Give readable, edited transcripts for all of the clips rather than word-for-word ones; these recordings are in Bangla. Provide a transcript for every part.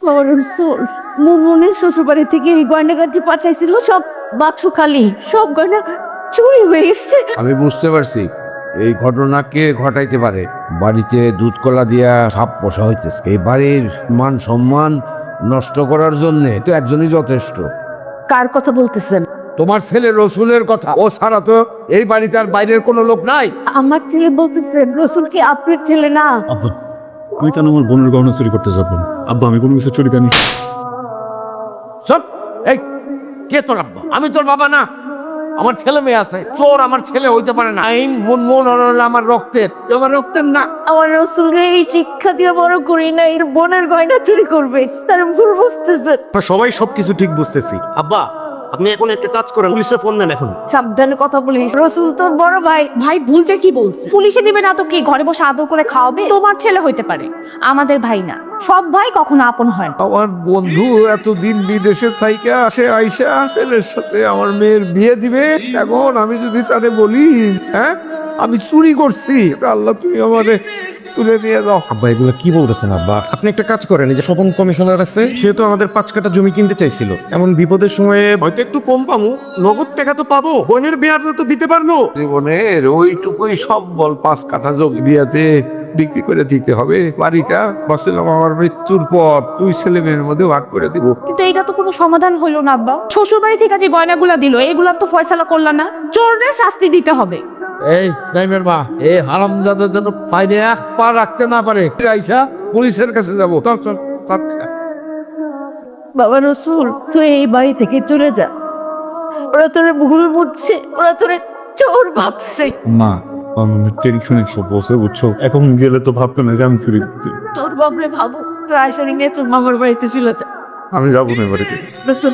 রসুল মুনমুনের শ্বশুরবাড়ি থেকে এই গয়নাগাটি পাঠাইছিল, সব বাক্স খালি, সব গয়না চুরি হয়ে গেছে। আমি বুঝতে পারছি এই ঘটনা কে ঘটাইতে পারে। বাড়িতে দুধ কলা দিয়া সাপ পোষা হইতেছে, এই বাড়ির মান সম্মান নষ্ট করার জন্য তো একজনই যথেষ্ট। কার কথা বলতেছেন? তোমার ছেলে রসুলের কথা। ও ছাড়া তো এই বাড়িতে আর বাইরের কোনো লোক নাই। আমার ছেলে বলতেছেন রসুল কি আপনার ছেলে না? আব্বা, আমি কেন আমার বোনের গহনা চুরি করতে যাবো? আব্বা, আমি কোনো কিছু চুরি করিনি। সব এই কে তোর আব্বা? আমি তোর বাবা না। আমার ছেলে মেয়ে আছে, চোর আমার ছেলে হইতে পারে না। আইন মুনমুন আমার রক্তের, আমার রক্তের না। আমার রসুলকে এই শিক্ষা দিয়ে বড় করি না, এর বোনের গয়না চুরি করবে, তার ভুল বুঝতেছেন। আমরা সবাই সবকিছু ঠিক বুঝতেছি। আব্বা, আপনি এখন একটা কাজ করেন, পুলিশে ফোন দেন এখন। সাবধানে কথা বলিস, রসুল তোর বড় ভাই। ভাই ভুলটা কি বলছে? পুলিশে দিবে না তো কি, ঘরে বসে আদর করে খাওয়াবে? তোমার ছেলে হইতে পারে, আমাদের ভাই না। সব ভাই কখনো আপন হয় না। আমার বন্ধু এতদিন বিদেশে থাইকা আসে, আইসা ছেলের সাথে আমার মেয়ের বিয়ে দিবে। এখন আমি যদি তারে বলি হ্যাঁ আমি চুরি করছি, তা আল্লাহ তুমি আমারে তুলে নিয়ে দাও। আব্বা, এগুলো কি বলতেছেন আব্বা? আপনি একটা কাজ করেন, এই যে স্বপন কমিশনার আছে, সে তো আমাদের 5 কাঠা জমি কিনতে চাইছিল। এমন বিপদের সময়ে হয়তো একটু কম পাবো, নগদ টাকা তো পাবো, বোনের বিয়ার তো দিতে পারবো। জীবনের ওইটুকুই সম্বল 5 কাঠা জমি দিয়েছে, বিক্রি করে দিতে হবে বাড়িটা। বসলাম আমার মৃত্যুর পর তুই ছেলে মেয়ের মধ্যে ভাগ করে দিব। কিন্তু এটা তো কোনো সমাধান হইলো না আব্বা। শ্বশুর বাড়ি থেকে যে গয়নাগুলা দিল, এগুলা তো ফয়সালা করলা না। চোরের শাস্তি দিতে হবে। এই নাইমের মা, এই হারামজাদার জন্য ফাইনে এক পা রাখতে না পারে, আইসা পুলিশের কাছে যাবো। চল চল চল। বাবা রসুল, তুই এই বাড়ি থেকে চলে যা। ওরা তোরে ভুল বুঝছে, ওরা তোরে চোর ভাবছে। মা, আমি টেনশন সব বসে বুঝছো, এখন গেলে তো ভাববে না যে আমি চুরি করছি। তোর বাবরে ভাবো, তোর আইসারি নিয়ে তোর মামার বাড়িতে চলে যা। আমি যাবো না বাড়িতে। রসুল,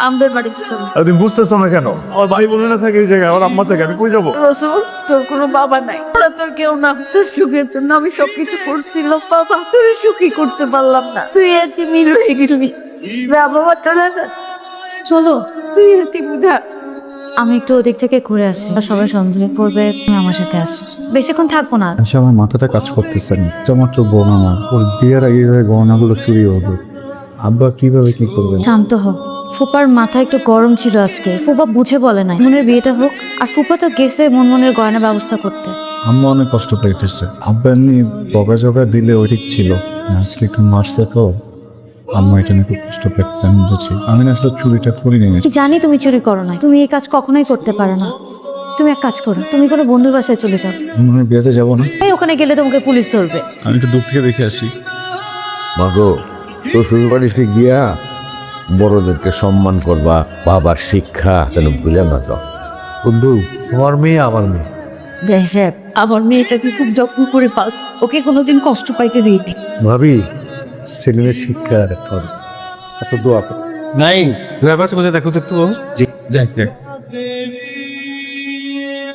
আমাদের বাড়িতে চলো। আর তুমি বুঝতেছো না কেন? আমার ভাই বোনে না থাকে এই জায়গায়, আমার আম্মা থাকে, আমি কই যাবো? রসুল, তোর কোনো বাবা নাই, ওরা তোর কেউ না। তোর সুখের জন্য আমি সবকিছু করছিলাম বাবা, তোর সুখী করতে পারলাম না। তুই এতিমি রয়ে গেলি। যা বাবা, চলে যা। চলো, তুই এতিম যা। আমি একটু ওদিক থেকে ঘুরে আসি, আর সবাই সন্দেহ করবে তুমি আমার সাথে আসো। বেশিক্ষণ থাকবো না। আচ্ছা, আমার মাথাটা কাজ করতেছে না। এটা মাত্র বোন আমার, ওর বিয়ের আগে গহনাগুলো চুরি হবে। আব্বা কিভাবে কি করবেন? শান্ত হও। ফুপার মাথা একটু গরম ছিল আজকে, ফুপা বুঝে বলে নাই মনের বিয়েটা হোক। আর ফুপা তো গেছে মনের গয়না ব্যবস্থা করতে। আম্মা অনেক কষ্ট পাইতেছে। আব্বা এমনি বকা জগা দিলে ওই ঠিক ছিল, আজকে একটু মারছে তো আম্মা এটা নিয়ে একটু কষ্ট পাইতেছে। আমি বুঝেছি, আমি না আসলে চুরিটা করি নি। কি জানি তুমি চুরি করো না, তুমি এই কাজ কখনোই করতে পারো না। তুমি এক কাজ করো, তুমি কোনো বন্ধুর বাসায় চলে যাও। মনে বিয়েতে যাবো না, এই ওখানে গেলে তোমাকে পুলিশ ধরবে। আমি একটু দূর থেকে দেখে আসি। মাগো, তো শ্বশুর বাড়িতে গিয়া বড়দেরকে সম্মান করবা, বাবার শিক্ষা যেন ভুলে না যাও। বন্ধু, তোমার মেয়ে আমার মেয়ে। দেখ, আমার মেয়েটাকে খুব যত্ন করে পাস, ওকে কোনোদিন কষ্ট পাইতে দিইনি। ভাবি, ছেলেমেয়ের শিক্ষা এখন এত দোয়া কর। নাই, ড্রাইভার কোথায় দেখো তো একটু। জি,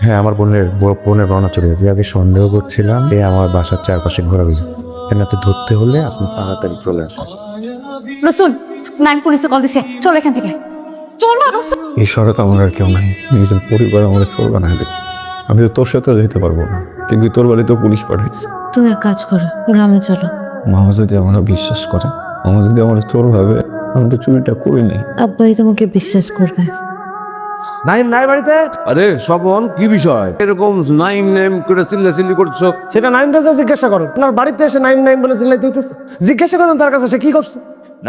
হ্যাঁ, আমার বোনের গহনা চলে গেছে। আগে সন্দেহ করছিলাম এ আমার বাসার চারপাশে ঘোরাঘুরি, এখানে তো ধরতে হলে আপনি তাড়াতাড়ি চলে আসেন। রসুল, নাইন পুলিশে কল দিছে, চল এখান থেকে। চল না রসুল। এই শহরে তো আমার আর কেউ নাই, নিজের পরিবার আমাদের চোর বানায় দেবে। আমি তো তোর সাথে যেতে পারবো না, কিন্তু তোর বাড়িতেও পুলিশ পাঠাইছে। তুমি এক কাজ করো, গ্রামে চলো। মামা যদি আমরা বিশ্বাস করে, আমার যদি আমার চোর ভাবে, আমি তো চুরিটা করি নাই। আব্বাই তোমাকে বিশ্বাস করবে। নাইম নাই বাড়িতে? আরে স্বপন, কি বিষয় এরকম নাইম নাইম করে চিল্লাচিল্লি করছো? সেটা নাইম রাজা জিজ্ঞাসা করো। আপনার বাড়িতে এসে নাইম নাইম বলে চিল্লাইতে হইতেছে। জিজ্ঞাসা করেন তার কাছে সে কি করছে।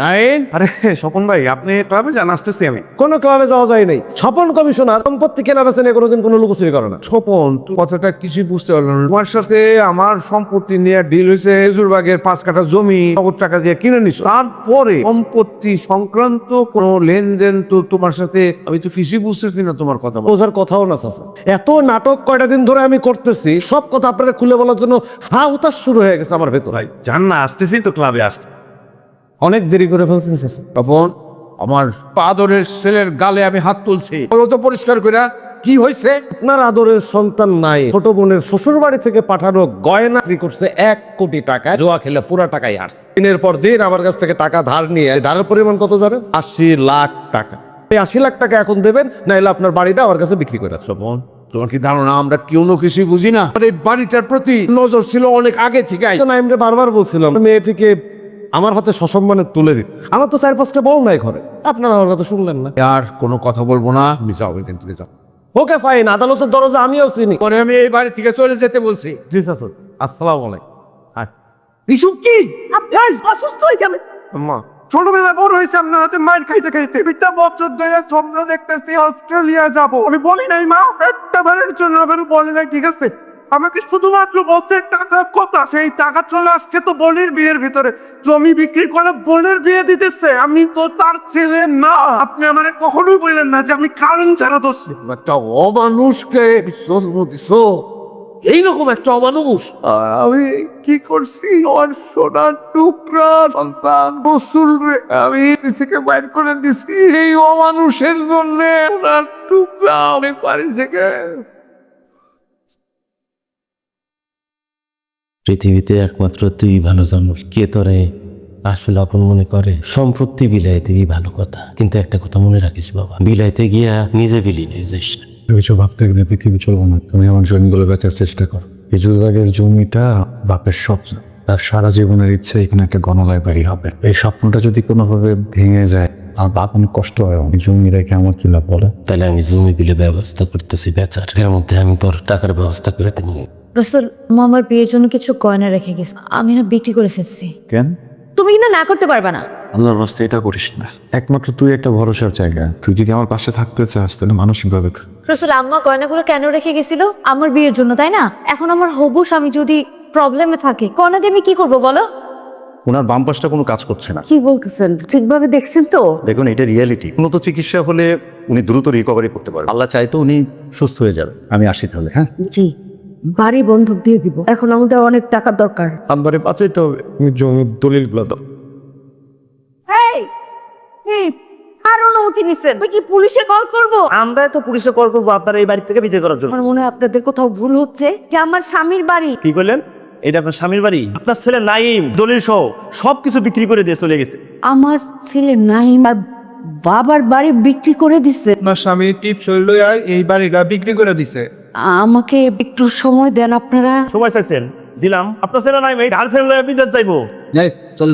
নাইন, আরে স্বপন ভাই, আপনি ক্লাবে যান, আসতেছি আমি। কোনো ক্লাবে যাওয়া যায় নাই। স্বপন কমিশনার সম্পত্তি কেনা বেচা নিয়ে কোনোদিন কোনো লুকোচুরি করে না। স্বপন, তুই কথাটা কিছুই বুঝতে পারলাম না। তোমার সাথে আমার সম্পত্তি নিয়ে ডিল হয়েছে, খেজুরবাগের 5 কাঠা জমি নগদ টাকা দিয়ে কিনে নিছো। তারপরে সম্পত্তি সংক্রান্ত কোনো লেনদেন তো তোমার সাথে আমি তো কিছুই বুঝতেছি না তোমার কথা। বোঝার কথাও না চাচা। এত নাটক কয়টা দিন ধরে আমি করতেছি, সব কথা আপনারা খুলে বলার জন্য হা হুতাশ শুরু হয়ে গেছে আমার ভেতর। ভাই জান না, আসতেছি তো ক্লাবে আসতে। অনেক দেরি করে ফেলছেন চাচা। স্বপন, আমার আদরের ছেলের গালে আমি হাত তুলছি, বলো তো পরিষ্কার করে কি হয়েছে? আপনার আদরের সন্তান নাই, ছোট বোনের শ্বশুর বাড়ি থেকে পাঠানো গয়না বিক্রি করছে 1 কোটি টাকা। জোয়া খেলে পুরা টাকাই হারছে। দিনের পর দিন আমার কাছ থেকে টাকা ধার নিয়ে, ধারের পরিমাণ কত জানেন? 80 লাখ টাকা। এই 80 লাখ টাকা এখন দেবেন, নাইলে আপনার বাড়িটা আমার কাছে বিক্রি করে দেন। স্বপন, তোমার কি ধারণা আমরা কেউ কিছুই বুঝি না? এই বাড়িটার প্রতি নজর ছিল অনেক আগে থেকে। নাইমরে বারবার বলছিলাম মেয়েটিকে আমার হাতে সসম্মানে তুলে দিন। আমার তো 4-5টা বউ নাই ঘরে, আপনারা আমার কথা শুনলেন না। আর কোনো কথা বলবো না, তুমি যাও এখান থেকে যাও। ওকে ফাইন, আদালতের দরজা আমিও চিনি। পরে আমি এই বাড়ি থেকে চলে যেতে বলছি। জি স্যার, আসসালামু আলাইকুম। হ্যাঁ, এসব কি? আপনি অসুস্থ হয়ে যাবেন। আম্মা ছোটবেলায় বড় হয়েছে আপনার হাতে মার খাইতে খাইতে। 2 বছর ধরে স্বপ্ন দেখতেছি অস্ট্রেলিয়া যাব। আমি বলি নাই মা, একটা বারের জন্য আমারও বলে নাই, ঠিক আছে? আমাকে শুধুমাত্র বলছে টাকার কথা, সেই টাকা চলে আসছে তো বোনের বিয়ের ভিতরে। জমি বিক্রি করে বোনের বিয়ে দিতেছে, আমি তো তার ছেলে না। আপনি আমারে কখনোই বললেন না যে আমি কারণ ছাড়া দোষ। একটা অমানুষকে জন্ম দিছো, এইরকম একটা অমানুষ। আমি কি করছি? আমার সোনার টুকরা সন্তান রসুল রে আমি থেকে বাইর করে দিছি এই অমানুষের জন্য। সোনার টুকরা আমি বাড়ি থেকে। পৃথিবীতে একমাত্র তুই ভালো জানিস কে তোরে আসলে আপন মনে করে। সম্পত্তি বিলাইতে দিবি ভালো কথা, কিন্তু একটা কথা মনে রাখিস বাবা, বিলাইতে গিয়া নিজে বিলি নিয়ে যাস না। কিছু ভাবতে গেলে পৃথিবী চলবো না। তুমি আমার জমিগুলো বেচার চেষ্টা করো। খেজুরবাগের জমিটা বাপের স্বপ্ন, তার সারা জীবনের ইচ্ছে এখানে একটা গণলয় বাড়ি হবে। এই স্বপ্নটা যদি কোনোভাবে ভেঙে যায়, আর বাপ অনেক কষ্ট হয়। এই জমি রেখে আমার কি লাভ বলে? তাহলে আমি জমি বিলে ব্যবস্থা করতেছি বেচার, এর মধ্যে আমি তোর টাকার ব্যবস্থা করে দিই। রসুল, আমার বিয়ের জন্য কিছু গয়না রেখে গেছে, আমি না বিক্রি করে ফেলছি। কেন? তুমি কিন্তু না করতে পারবে না। আল্লাহর রাস্তে এটা করিস না। একমাত্র তুই একটা ভরসার জায়গা। তুই যদি আমার পাশে থাকতে চাস তাহলে মানসিকভাবে থাক। রসুল, আম্মা গয়নাগুলো কেন রেখে গেছিল? আমার বিয়ের জন্য, তাই না? এখন আমার হবু স্বামী যদি প্রবলেমে থাকে, গয়না দিয়ে আমি কি করবো বলো? ওনার বাম পাশটা কোনো কাজ করছে না। কি বলতেছেন? ঠিকভাবে দেখছেন তো? দেখুন, এটা রিয়েলিটি। উন্নত চিকিৎসা হলে উনি দ্রুত রিকভারি করতে পারবেন। আল্লাহ চাইতো উনি সুস্থ হয়ে যাবে। আমি আসি তাহলে। হ্যাঁ, জি, বাড়ি বন্ধক দিয়ে দিব। এখন আমাদের অনেক টাকার দরকার। আমারে বাঁচাইতে হবে। তুমি জমির দলিলগুলো দাও। আর অনুমতি নিছেন? কি পুলিশে কল করব? আমরা তো পুলিশে কল করবো আপনার এই বাড়ি থেকে বিদায় করার জন্য। আমার মনে হয় আপনাদের কোথাও ভুল হচ্ছে, যে আমার স্বামীর বাড়ি। কি করলেন? এটা আপনার স্বামীর বাড়ি? আপনার ছেলে নাইম দলিল সহ সবকিছু বিক্রি করে দিয়ে চলে গেছে। আমার ছেলে নাহিম আর বাবার বাড়ি বিক্রি করে দিছে। আপনার স্বামী টিপস হইলো এই বাড়িটা বিক্রি করে দিছে। আমাকে একটু সময় দেন আপনারা। সময় চাইছেন, দিলাম। আপনার ছেলে নাইম এই ঢাল ফেলে বিদেশ যাইবো। চল।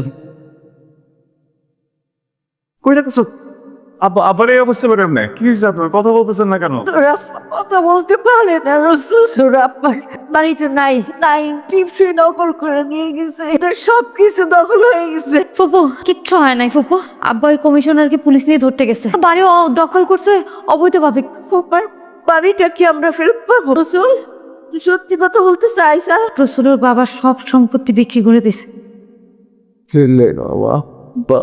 কই যাচ্ছ? আবার এই অবস্থা করে আপনি কি হয়েছে? আপনার কথা বলতেছেন না কেন? তোরা কথা বলতে পারে না রসুল। তোরা আপনার বাড়িতে নাই, নাই টিপসি নকল করে নিয়ে গেছে। এদের সবকিছু দখল হয়ে গেছে। ফুপু, কিচ্ছু হয় নাই ফুপু। আব্বা ওই কমিশনারকে পুলিশ নিয়ে ধরতে গেছে। বাড়িও দখল করছে অবৈধভাবে। আমার বাড়িটা কি আমরা ফেরত পাবো? রসুল, তুই সত্যি কথা বলতে চাইস? রসুলের বাবা সব সম্পত্তি বিক্রি করে দিছে। বাবা